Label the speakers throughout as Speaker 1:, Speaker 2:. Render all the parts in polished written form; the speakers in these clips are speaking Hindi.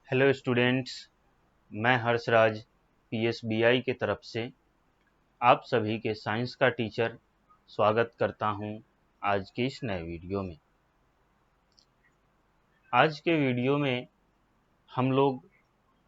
Speaker 1: हेलो स्टूडेंट्स, मैं हर्षराज पीएसबीआई के तरफ से आप सभी के साइंस का टीचर स्वागत करता हूं आज के इस नए वीडियो में। आज के वीडियो में हम लोग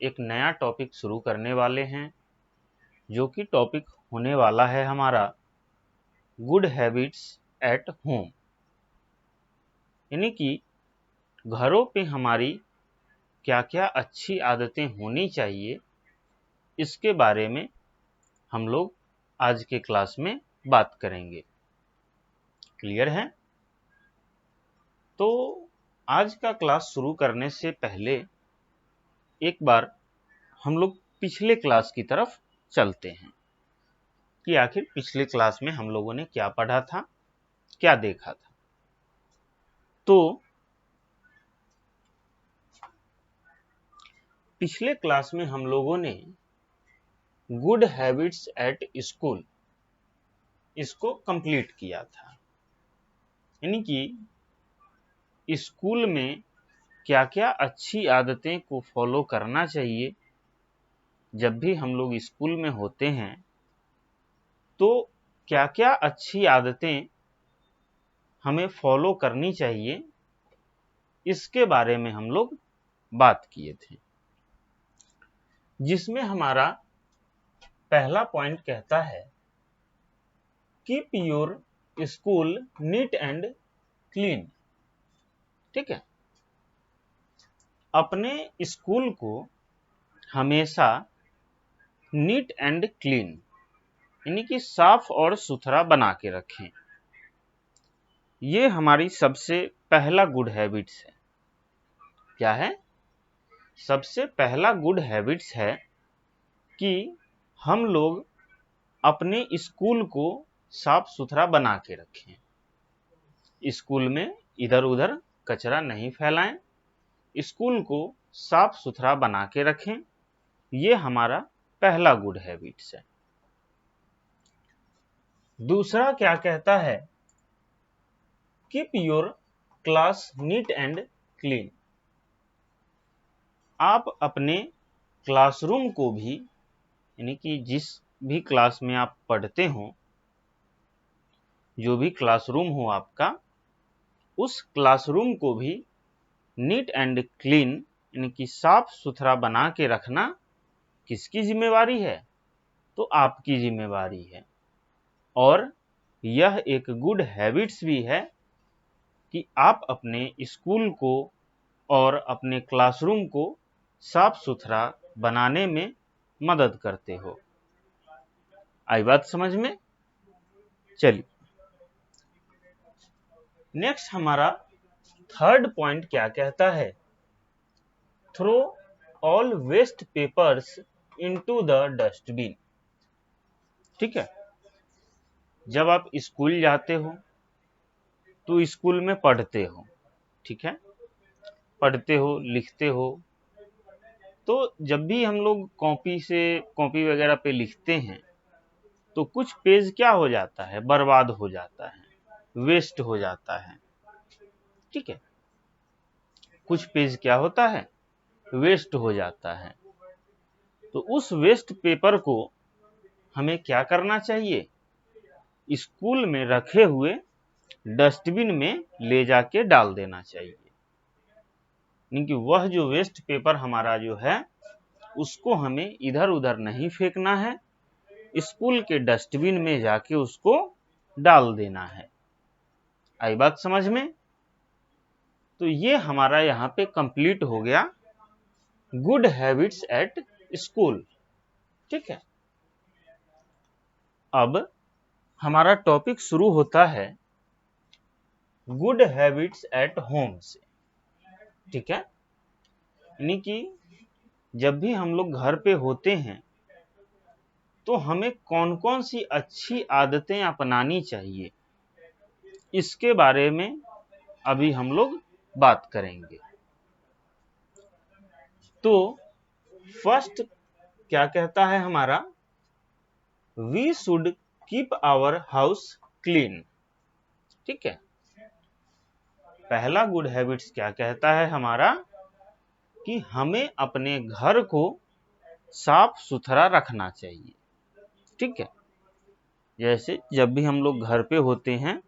Speaker 1: एक नया टॉपिक शुरू करने वाले हैं, जो कि टॉपिक होने वाला है हमारा गुड हैबिट्स एट होम। यानी कि घरों पे हमारी क्या क्या अच्छी आदतें होनी चाहिए, इसके बारे में हम लोग आज के क्लास में बात करेंगे। क्लियर है? तो आज का क्लास शुरू करने से पहले एक बार हम लोग पिछले क्लास की तरफ चलते हैं कि आखिर पिछले क्लास में हम लोगों ने क्या पढ़ा था, क्या देखा था। तो पिछले क्लास में हम लोगों ने गुड हैबिट्स एट स्कूल इसको कंप्लीट किया था। यानी कि स्कूल में क्या क्या अच्छी आदतें को फॉलो करना चाहिए। जब भी हम लोग स्कूल में होते हैं तो क्या क्या अच्छी आदतें हमें फॉलो करनी चाहिए, इसके बारे में हम लोग बात किए थे, जिसमें हमारा पहला पॉइंट कहता है keep your school neat and clean. ठीक है, अपने स्कूल को हमेशा नीट एंड क्लीन यानी कि साफ और सुथरा बना के रखें। ये हमारी सबसे पहला गुड हैबिट्स है। क्या है? सबसे पहला गुड हैबिट्स है कि हम लोग अपने स्कूल को साफ सुथरा बना के रखें। स्कूल में इधर उधर कचरा नहीं फैलाएं, स्कूल को साफ सुथरा बना के रखें। ये हमारा पहला गुड हैबिट्स है। दूसरा क्या कहता है? Keep your class neat and clean. आप अपने क्लासरूम को भी, यानी कि जिस भी क्लास में आप पढ़ते हो, जो भी क्लासरूम हो आपका, उस क्लासरूम को भी नीट एंड क्लीन यानी कि साफ सुथरा बना के रखना किसकी जिम्मेवारी है? तो आपकी जिम्मेवारी है। और यह एक गुड हैबिट्स भी है कि आप अपने स्कूल को और अपने क्लासरूम को साफ सुथरा बनाने में मदद करते हो। आई बात समझ में? चलिए, नेक्स्ट हमारा थर्ड पॉइंट क्या कहता है? Throw all waste papers into the dustbin. ठीक है, जब आप स्कूल जाते हो तो स्कूल में पढ़ते हो, ठीक है, पढ़ते हो, लिखते हो। तो जब भी हम लोग कॉपी वगैरह पे लिखते हैं तो कुछ पेज क्या हो जाता है? बर्बाद हो जाता है, वेस्ट हो जाता है। ठीक है, कुछ पेज क्या होता है? वेस्ट हो जाता है। तो उस वेस्ट पेपर को हमें क्या करना चाहिए? स्कूल में रखे हुए डस्टबिन में ले जाके डाल देना चाहिए। क्योंकि वह जो वेस्ट पेपर हमारा जो है, उसको हमें इधर उधर नहीं फेंकना है, स्कूल के डस्टबिन में जाके उसको डाल देना है। आई बात समझ में? तो ये हमारा यहाँ पे कंप्लीट हो गया गुड हैबिट्स एट स्कूल। ठीक है, अब हमारा टॉपिक शुरू होता है गुड हैबिट्स एट होम से। ठीक है, यानी कि जब भी हम लोग घर पे होते हैं तो हमें कौन कौन सी अच्छी आदतें अपनानी चाहिए, इसके बारे में अभी हम लोग बात करेंगे। तो फर्स्ट क्या कहता है हमारा? We should keep our house clean. ठीक है, पहला गुड हैबिट्स क्या कहता है हमारा? कि हमें अपने घर को साफ सुथरा रखना चाहिए। ठीक है, जैसे जब भी हम लोग घर पे होते हैं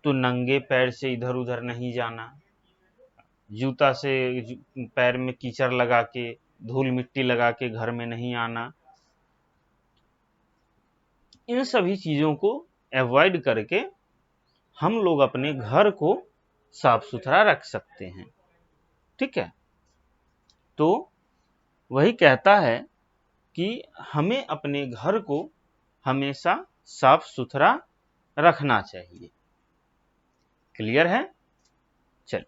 Speaker 1: तो नंगे पैर से इधर उधर नहीं जाना, जूता से पैर में कीचड़ लगा के, धूल मिट्टी लगा के घर में नहीं आना। इन सभी चीजों को अवॉइड करके हम लोग अपने घर को साफ सुथरा रख सकते हैं। ठीक है, तो वही कहता है कि हमें अपने घर को हमेशा साफ सुथरा रखना चाहिए। क्लियर है? चल,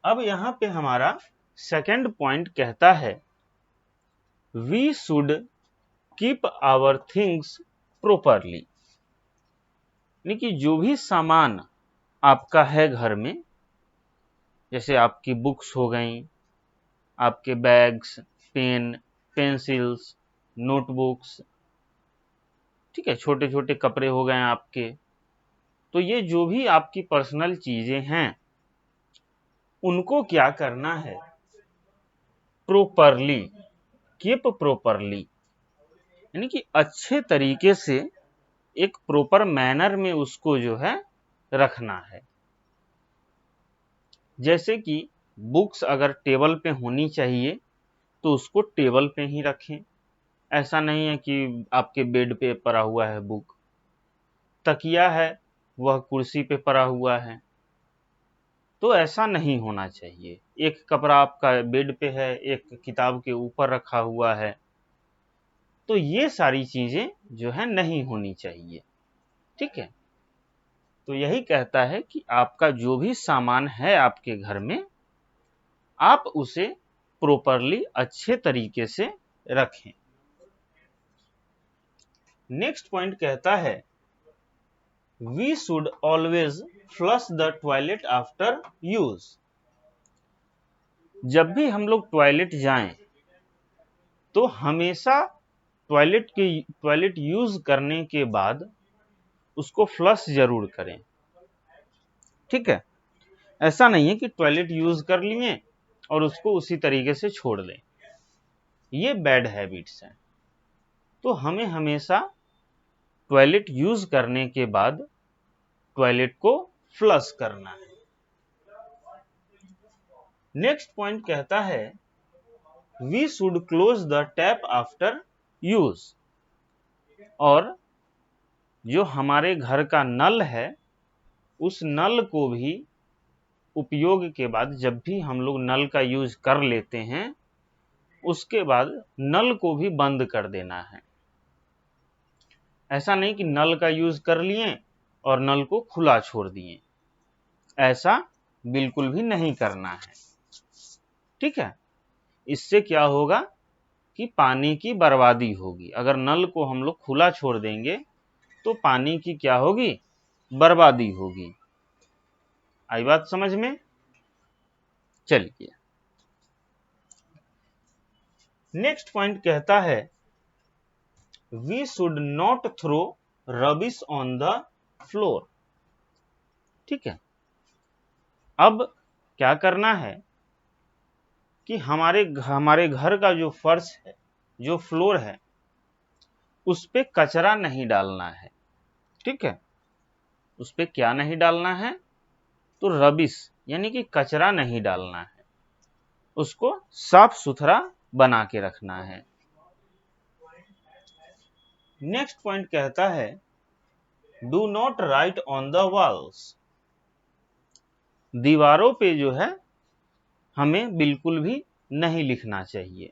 Speaker 1: अब यहां पे हमारा सेकंड पॉइंट कहता है we should keep our things properly. यानी कि जो भी सामान आपका है घर में, जैसे आपकी बुक्स हो गई, आपके बैग्स, पेन, पेंसिल्स, नोटबुक्स, ठीक है, छोटे छोटे कपड़े हो गए आपके, तो ये जो भी आपकी पर्सनल चीजें हैं उनको क्या करना है? प्रॉपरली, कीप प्रॉपरली, यानी कि अच्छे तरीके से, एक प्रॉपर मैनर में उसको जो है रखना है। जैसे कि बुक्स अगर टेबल पे होनी चाहिए तो उसको टेबल पे ही रखें। ऐसा नहीं है कि आपके बेड पे पड़ा हुआ है बुक, तकिया है वह कुर्सी पे पड़ा हुआ है, तो ऐसा नहीं होना चाहिए। एक कपड़ा आपका बेड पे है, एक किताब के ऊपर रखा हुआ है, तो ये सारी चीजें जो है नहीं होनी चाहिए। ठीक है, तो यही कहता है कि आपका जो भी सामान है आपके घर में, आप उसे प्रॉपरली, अच्छे तरीके से रखें। नेक्स्ट पॉइंट कहता है we should always flush the toilet after use. जब भी हम लोग टॉयलेट जाएं तो हमेशा टॉयलेट यूज करने के बाद उसको फ्लश जरूर करें। ठीक है, ऐसा नहीं है कि टॉयलेट यूज कर लिए और उसको उसी तरीके से छोड़ दें, ये बैड हैबिट्स हैं। तो हमें हमेशा टॉयलेट यूज करने के बाद टॉयलेट को फ्लश करना है। नेक्स्ट पॉइंट कहता है we should close the tap after use. और जो हमारे घर का नल है, उस नल को भी उपयोग के बाद, जब भी हम लोग नल का यूज कर लेते हैं, उसके बाद नल को भी बंद कर देना है। ऐसा नहीं कि नल का यूज कर लिए और नल को खुला छोड़ दिए, ऐसा बिल्कुल भी नहीं करना है। ठीक है, इससे क्या होगा कि पानी की बर्बादी होगी। अगर नल को हम लोग खुला छोड़ देंगे तो पानी की क्या होगी? बर्बादी होगी। आई बात समझ में? चलिए, नेक्स्ट पॉइंट कहता है we should not throw rubbish on the floor. ठीक है, अब क्या करना है कि हमारे घर का जो फर्श है, जो फ्लोर है, उस पे कचरा नहीं डालना है। ठीक है, उस पे क्या नहीं डालना है? तो रबिश यानी कि कचरा नहीं डालना है, उसको साफ सुथरा बना के रखना है। नेक्स्ट पॉइंट कहता है do not right on the walls. दीवारों पे जो है हमें बिल्कुल भी नहीं लिखना चाहिए।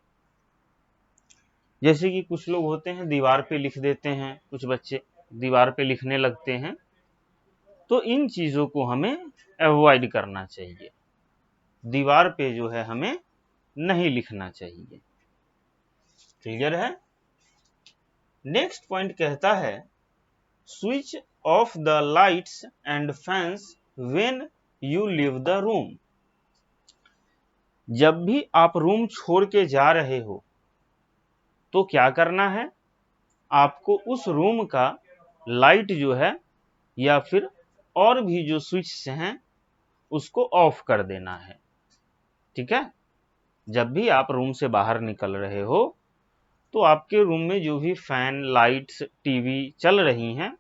Speaker 1: जैसे कि कुछ लोग होते हैं दीवार पे लिख देते हैं, कुछ बच्चे दीवार पे लिखने लगते हैं, तो इन चीजों को हमें अवॉइड करना चाहिए। दीवार पे जो है हमें नहीं लिखना चाहिए। क्लियर है? नेक्स्ट पॉइंट कहता है switch off the lights and fans when you leave the room. जब भी आप रूम छोड़ के जा रहे हो तो क्या करना है? आपको उस रूम का लाइट जो है या फिर और भी जो स्विच हैं उसको ऑफ कर देना है। ठीक है। जब भी आप रूम से बाहर निकल रहे हो तो आपके रूम में जो भी फैन, लाइट्स, टीवी चल रही हैं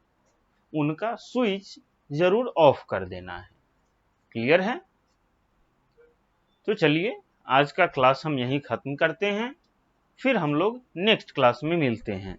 Speaker 1: उनका स्विच जरूर ऑफ कर देना है। क्लियर है? तो चलिए आज का क्लास हम यहीं खत्म करते हैं, फिर हम लोग नेक्स्ट क्लास में मिलते हैं।